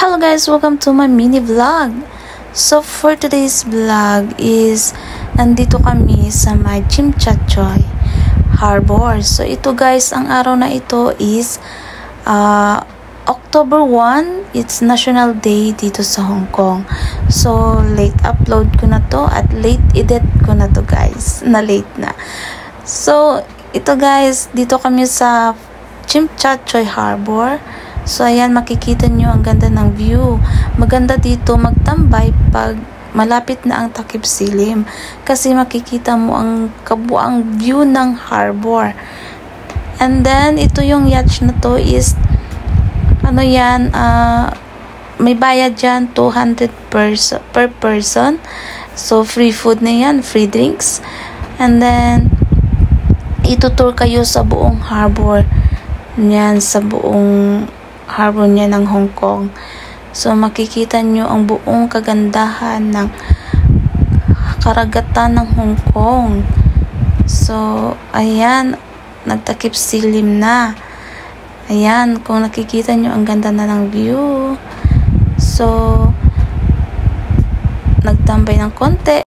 Hello guys, welcome to my mini vlog. So for today's vlog is nandito kami sa may Chimchachoy Harbor. So ito guys, ang araw na ito is October 1. It's National Day dito sa Hong Kong. So late upload ko na to at late edit ko na to guys. Na late na. So ito guys, dito kami sa Chimchachoy Harbor. So ayan, makikita nyo ang ganda ng view. Maganda dito magtambay pag malapit na ang takip silim, kasi makikita mo ang kabuang view ng harbor. And then ito yung yacht na to is ano yan, may bayad dyan 200 per person. So free food na yan, free drinks. And then itutour kayo sa buong harbor yan, sa buong harbor niya ng Hong Kong. So makikita nyo ang buong kagandahan ng karagatan ng Hong Kong. So ayan, nagtakip silim na. Ayan, kung nakikita nyo ang ganda na ng view. So nagtambay ng konti.